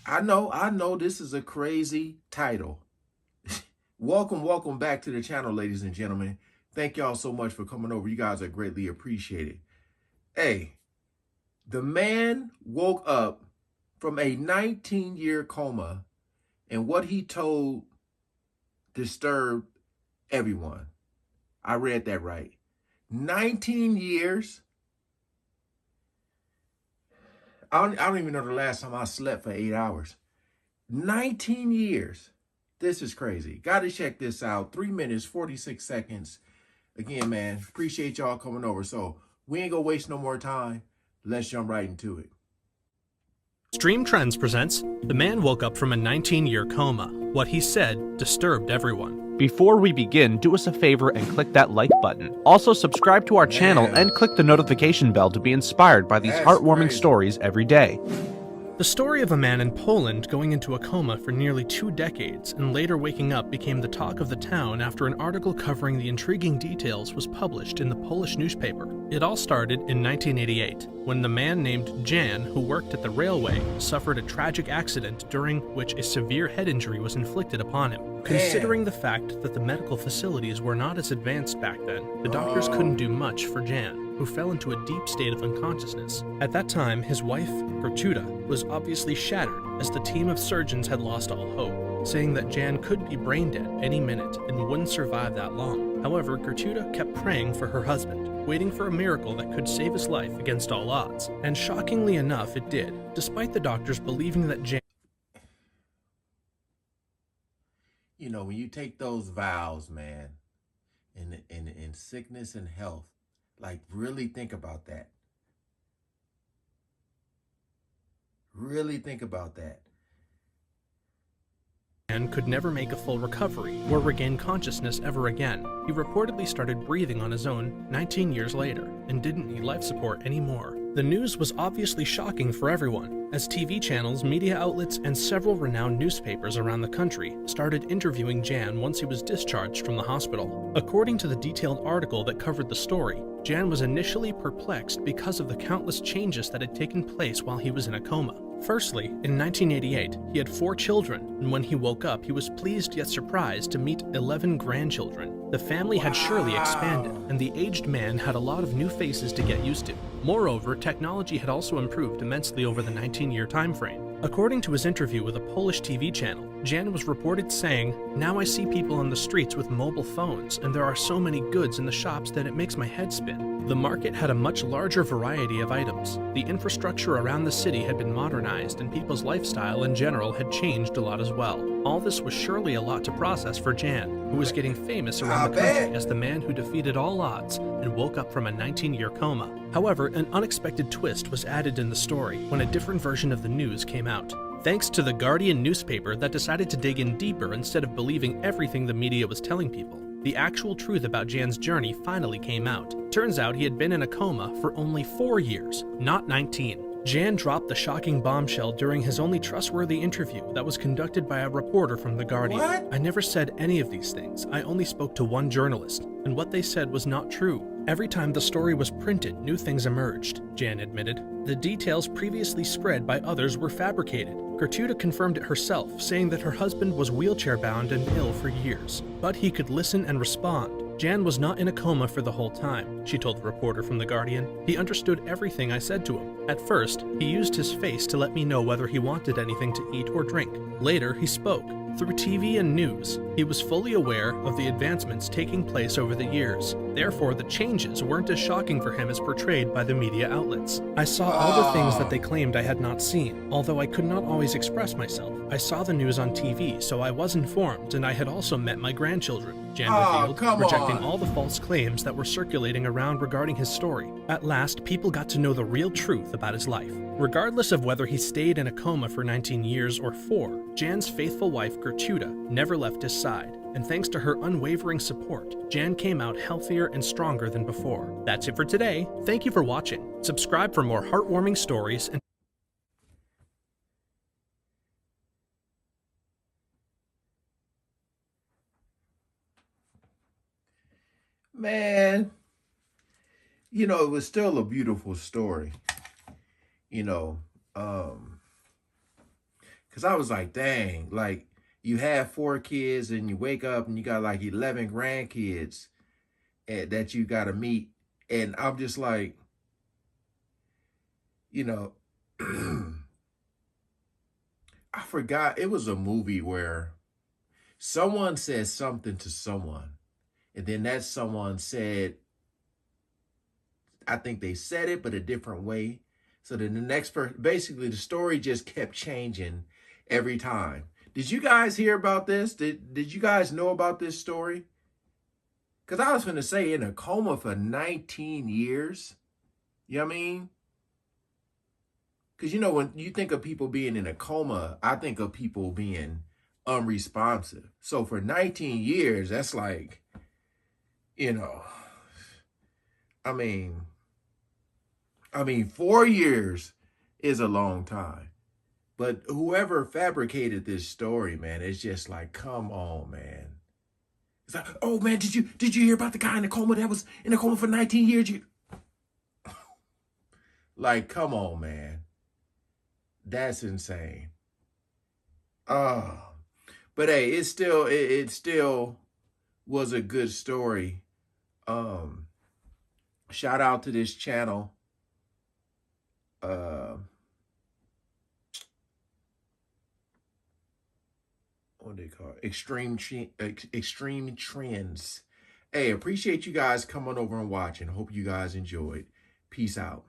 I know this is a crazy title. Welcome back to the channel, ladies and gentlemen. Thank y'all so much for coming over. You guys are greatly appreciated. Hey, the man woke up from a 19-year coma, and what he told disturbed everyone. I read that right. 19 years. I don't even know the last time I slept for 8 hours. 19 years. This is crazy. Got to check this out. 3 minutes, 46 seconds. Again, man, appreciate y'all coming over. So we ain't gonna waste no more time. Let's jump right into it. Stream Trends presents The Man Woke Up from a 19-Year Coma. What he said disturbed everyone. Before we begin, do us a favor and click that like button. Also, subscribe to our channel and click the notification bell to be inspired by these heartwarming stories every day. The story of a man in Poland going into a coma for nearly 2 decades and later waking up became the talk of the town after an article covering the intriguing details was published in the Polish newspaper. It all started in 1988, when the man named Jan, who worked at the railway, suffered a tragic accident during which a severe head injury was inflicted upon him. Considering the fact that the medical facilities were not as advanced back then, the doctors couldn't do much for Jan, who fell into a deep state of unconsciousness. At that time, his wife, Gertruda, was obviously shattered as the team of surgeons had lost all hope, saying that Jan could be brain dead any minute and wouldn't survive that long. However, Gertruda kept praying for her husband, waiting for a miracle that could save his life against all odds. And shockingly enough, it did, despite the doctors believing that Jan... You know, when you take those vows, man, in sickness and health, like, really think about that. Really think about that. Jan could never make a full recovery or regain consciousness ever again. He reportedly started breathing on his own 19 years later and didn't need life support anymore. The news was obviously shocking for everyone, as TV channels, media outlets, and several renowned newspapers around the country started interviewing Jan once he was discharged from the hospital. According to the detailed article that covered the story, Jan was initially perplexed because of the countless changes that had taken place while he was in a coma. Firstly, in 1988, he had 4 children, and when he woke up, he was pleased yet surprised to meet 11 grandchildren. The family had surely expanded, and the aged man had a lot of new faces to get used to. Moreover, technology had also improved immensely over the 19-year time frame. According to his interview with a Polish TV channel, Jan was reported saying, "Now I see people on the streets with mobile phones, and there are so many goods in the shops that it makes my head spin." The market had a much larger variety of items. The infrastructure around the city had been modernized, and people's lifestyle in general had changed a lot as well. All this was surely a lot to process for Jan, who was getting famous around the country as the man who defeated all odds and woke up from a 19-year coma. However, an unexpected twist was added in the story when a different version of the news came out. Thanks to the Guardian newspaper that decided to dig in deeper instead of believing everything the media was telling people, the actual truth about Jan's journey finally came out. Turns out he had been in a coma for only 4 years, not 19. Jan dropped the shocking bombshell during his only trustworthy interview that was conducted by a reporter from The Guardian. What? "I never said any of these things. I only spoke to one journalist, and what they said was not true. Every time the story was printed, new things emerged," Jan admitted. The details previously spread by others were fabricated. Gertruda confirmed it herself, saying that her husband was wheelchair-bound and ill for years, but he could listen and respond. Jan was not in a coma for the whole time, she told the reporter from The Guardian. "He understood everything I said to him. At first, he used his face to let me know whether he wanted anything to eat or drink. Later, he spoke. Through TV and news, he was fully aware of the advancements taking place over the years. Therefore, the changes weren't as shocking for him as portrayed by the media outlets. I saw all the things that they claimed I had not seen, although I could not always express myself. I saw the news on TV, so I was informed, and I had also met my grandchildren," Jan revealed, rejecting all the false claims that were circulating around regarding his story. At last, people got to know the real truth about his life. Regardless of whether he stayed in a coma for 19 years or 4, Jan's faithful wife Gertruda never left his side, and thanks to her unwavering support, Jan came out healthier and stronger than before. That's it for today. Thank you for watching. Subscribe for more heartwarming stories and Man, you know, it was still a beautiful story, you know, because Because I was like, dang, like you have 4 kids and you wake up and you got like 11 grandkids that you got to meet. And I'm just like, you know, I forgot. It was a movie where someone said something to someone. And then that someone said, I think they said it, but a different way. So then the next person, basically the story just kept changing every time. Did you guys hear about this? Did you guys know about this story? Because I was going to say, in a coma for 19 years. You know what I mean? Because, you know, when you think of people being in a coma, I think of people being unresponsive. So for 19 years, that's like, you know, I mean, 4 years is a long time. But whoever fabricated this story, man, it's just like, come on, man. It's like, oh man, did you hear about the guy in the coma that was in a coma for 19 years? Like, come on, man. That's insane. Oh. But hey, it still was a good story. Shout out to this channel. What do they call it? Extreme Trends. Hey, appreciate you guys coming over and watching. Hope you guys enjoyed. Peace out.